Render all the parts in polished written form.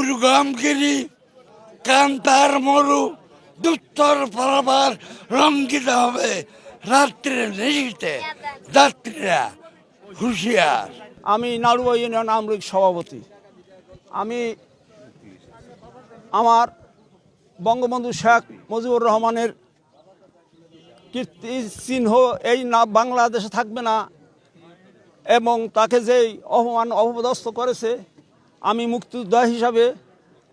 দুর্গমগিরি কান্তার মরু দুত্তর পারাবার রঙ্গিত হবে রাত্রে নিশীতে যাত্রীরা হুঁশিয়ার। আমি নাড়ুয়া ইউনিয়ন আওয়ামী লীগ সভাপতি। আমি আমার বঙ্গবন্ধু শেখ মুজিবুর রহমানের কীর্তি চিহ্ন এই না বাংলাদেশে থাকবে না এবং তাকে যেই অপদস্থ করেছে, আমি মুক্তিযোদ্ধা হিসাবে,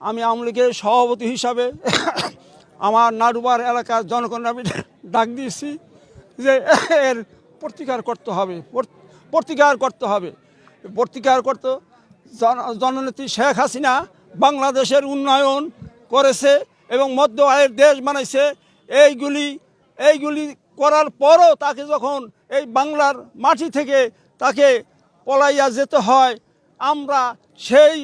আমি আওয়ামী লীগের সভাপতি হিসাবে আমার নাড়ুবার এলাকার জনগণ আমি ডাক দিয়েছি যে এর প্রতিকার করতে হবে, প্রতিকার করতে জননেত্রী শেখ হাসিনা বাংলাদেশের উন্নয়ন করেছে এবং মধ্য আয়ের দেশ বানাইছে। এইগুলি করার পরও তাকে যখন এই বাংলার মাটি থেকে তাকে পলাইয়া যেতে হয়, আমরা সেই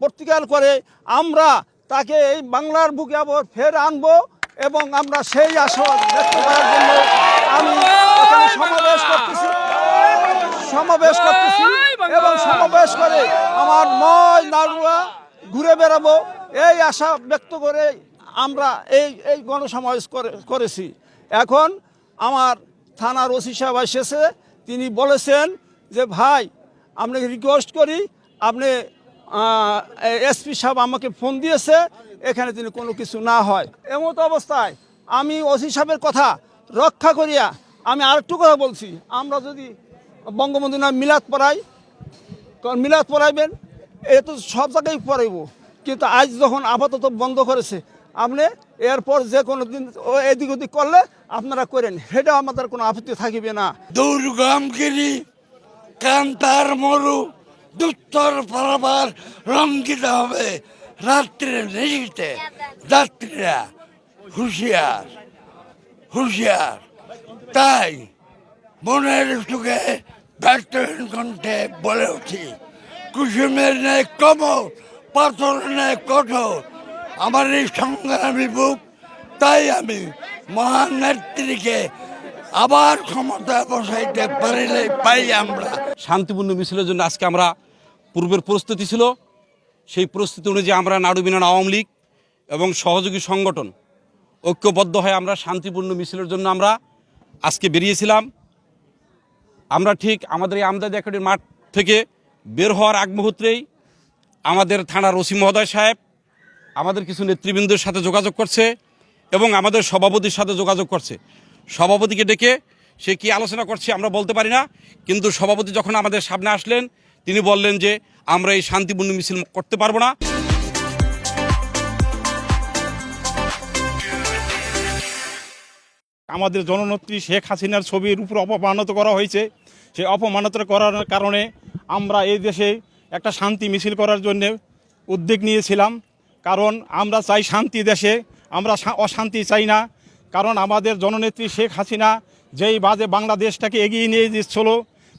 প্রতিকার করে আমরা তাকে এই বাংলার বুকে আবার ফের আনবো এবং আমরা সেই আশা ব্যক্ত করার জন্য আমি এখানে সমাবেশ করতেছি এবং সমাবেশ করে আমার নয় নাড়ুয়া ঘুরে বেড়াবো এই আশা ব্যক্ত করে আমরা এই গণসমাবেশ করেছি। এখন আমার থানার ওসি সাহেব এসেছে, তিনি বলেছেন যে ভাই আপনাকে রিকোয়েস্ট করি, আপনি এসপি সাহেব আমাকে ফোন দিয়েছে, এখানে তিনি কোনো কিছু না হয়। এমত অবস্থায় আমি ওসি সাহেবের কথা রক্ষা করিয়া আমি আরেকটু কথা বলছি, আমরা যদি বঙ্গবন্ধু নাম মিলাদ পড়াইবেন, এ তো সব জায়গায় পড়াইব, কিন্তু আজ যখন আপাতত বন্ধ করেছে, আপনি এরপর যে কোনো দিন এদিক ওদিক করলে আপনারা করেন, সেটা আমাদের কোনো আপত্তি থাকিবে না। দুর্গমগিরি কান্তার মরু দুত্তর পারাবার রঙ্গিত হবে রাত্রে নিশীতে যাত্রীরা হুঁশিয়ার। তাই মনের সুখে ব্যর্থহীন কণ্ঠে বলে উঠি, কুসুমের ন্যায় কোমল, পাথরের ন্যায় কঠোর আমার এই সংগ্রামী বুক। তাই আমি মহান নেত্রীকে আবার ক্ষমতা বসাইতে পারিলে পাই আমরা। শান্তিপূর্ণ মিছিলের জন্য আজকে আমরা পূর্বের প্রস্তুতি ছিল, সেই প্রস্তুতি অনুযায়ী আমরা নাড়ু ইউনিয়ন আওয়ামী লীগ এবং সহযোগী সংগঠন ঐক্যবদ্ধ হয়ে আমরা শান্তিপূর্ণ মিছিলের জন্য আমরা আজকে বেরিয়েছিলাম। আমরা ঠিক আমাদের এই আমজাদ একাডেমির মাঠ থেকে বের হওয়ার আগ মুহূর্তেই আমাদের থানার ওসি মহোদয় সাহেব আমাদের কিছু নেতৃবৃন্দের সাথে যোগাযোগ করছে এবং আমাদের সভাপতির সাথে যোগাযোগ করছে। সভাপতিকে ডেকে সে কি আলোচনা করছে আমরা বলতে পারি না, কিন্তু সভাপতি যখন আমাদের সামনে আসলেন তিনি বললেন যে আমরা এই শান্তিপূর্ণ মিছিল করতে পারবো না। আমাদের জননেত্রী শেখ হাসিনার ছবির উপর অপমানিত করা হয়েছে। সেই অপমানিত করার কারণে আমরা এই দেশে একটা শান্তি মিছিল করার জন্য উদ্যোগ নিয়েছিলাম, কারণ আমরা চাই শান্তি দেশে, আমরা অশান্তি চাই না। কারণ আমাদের জননেত্রী শেখ হাসিনা যেই বাজে বাংলাদেশটাকে এগিয়ে নিয়ে যাচ্ছিল,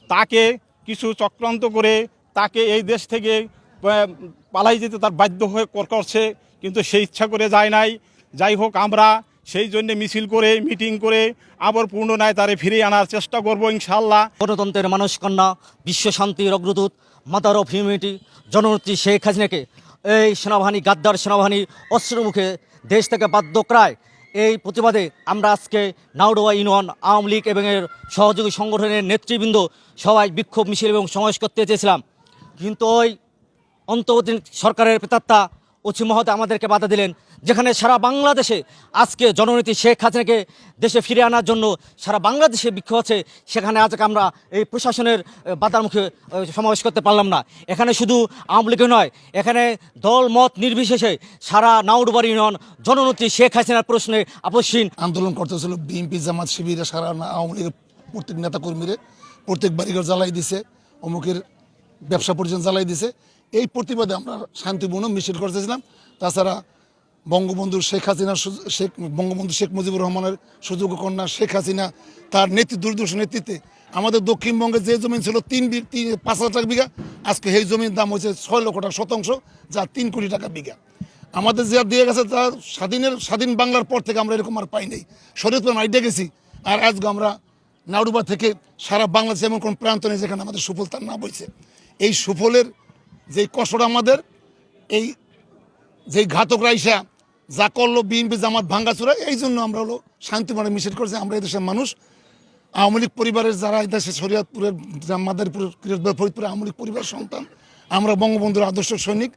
তাকে কিছু চক্রান্ত করে তাকে এই দেশ থেকে পালাই যেতে তার বাধ্য হয়ে করছে, কিন্তু সে ইচ্ছা করে যায় নাই। যাই হোক, আমরা সেই জন্য মিছিল করে মিটিং করে আবার পুনরায় তারে ফিরিয়ে আনার চেষ্টা করব ইনশাআল্লাহ। গণতন্ত্রের মানস কন্যা, বিশ্ব শান্তির অগ্রদূত, মাদার অফ হিউম্যানিটি জননেত্রী শেখ হাসিনাকে এই সেনাবাহিনী, গাদ্দার সেনাবাহিনী অস্ত্রের মুখে দেশ থেকে বাধ্য করায় এই প্রতিবাদে আমরা আজকে নাওডোয়া ইউনিয়ন আওয়ামী লীগ এবং এর সহযোগী সংগঠনের নেতৃবৃন্দ সবাই বিক্ষোভ মিছিল এবং সমাবেশ করতে চেয়েছিলাম, কিন্তু ওই অন্তর্বর্তী সরকারের প্রেতাত্মা ওসি মহোদয় আমাদেরকে বাধা দিলেন। যেখানে সারা বাংলাদেশে আজকে জননেত্রী শেখ হাসিনাকে দেশে ফিরে আনার জন্য সারা বাংলাদেশে বিক্ষোভ আছে, সেখানে আজকে আমরা এই প্রশাসনের বাধার মুখে সমাবেশ করতে পারলাম না। এখানে শুধু আওয়ামী লীগ নয়, এখানে দল মত নির্বিশেষে সারা নাওডুবার ইউনিয়ন জননেত্রী শেখ হাসিনার প্রশ্নে আপসহীন আন্দোলন করতেছিল। বিএনপি, জামাত, শিবিরা, সারা আওয়ামী লীগের প্রত্যেক নেতাকর্মীরা প্রত্যেক বাড়িঘর জ্বালাই দিছে, অমুকের ব্যবসা পর্যন্ত জ্বালাই দিছে। এই প্রতিবাদে আমরা শান্তিপূর্ণ মিছিল করতেছিলাম। তাছাড়া বঙ্গবন্ধু শেখ মুজিবুর রহমানের সুযোগ্য কন্যা শেখ হাসিনা তার দুর্দর্শ নেতৃত্বে আমাদের দক্ষিণবঙ্গে যে জমি ছিল 5,00,000 বিঘা, আজকে সেই জমির দাম হয়েছে 6 লক্ষ টাকা শতাংশ, যা 3 কোটি টাকা বিঘা। আমাদের যা দিয়ে গেছে তা স্বাধীন বাংলার পর থেকে আমরা এরকম আর পাই নাই। শরীয়তপুর আইডে গেছি, আর আজকে আমরা নাওডুবা থেকে সারা বাংলাদেশে এমন কোন প্রান্ত নেই যেখানে আমাদের সুফল তার না বইছে। এই সুফলের যে কষ্টটা আমাদের এই যেই ঘাতক রাইসা যা করলো বিএনপি জামাত ভাঙ্গাচোরা, এই জন্য আমরা হলো শান্তিপূর্ণ মিছিল করছি। আমরা এই দেশের মানুষ, আওয়ামী লীগ পরিবারের যারা এই দেশে শরীয়তপুরের মাদারীপুর ফরিদপুরের আওয়ামী লীগ পরিবারের সন্তান, আমরা বঙ্গবন্ধুর আদর্শ সৈনিক।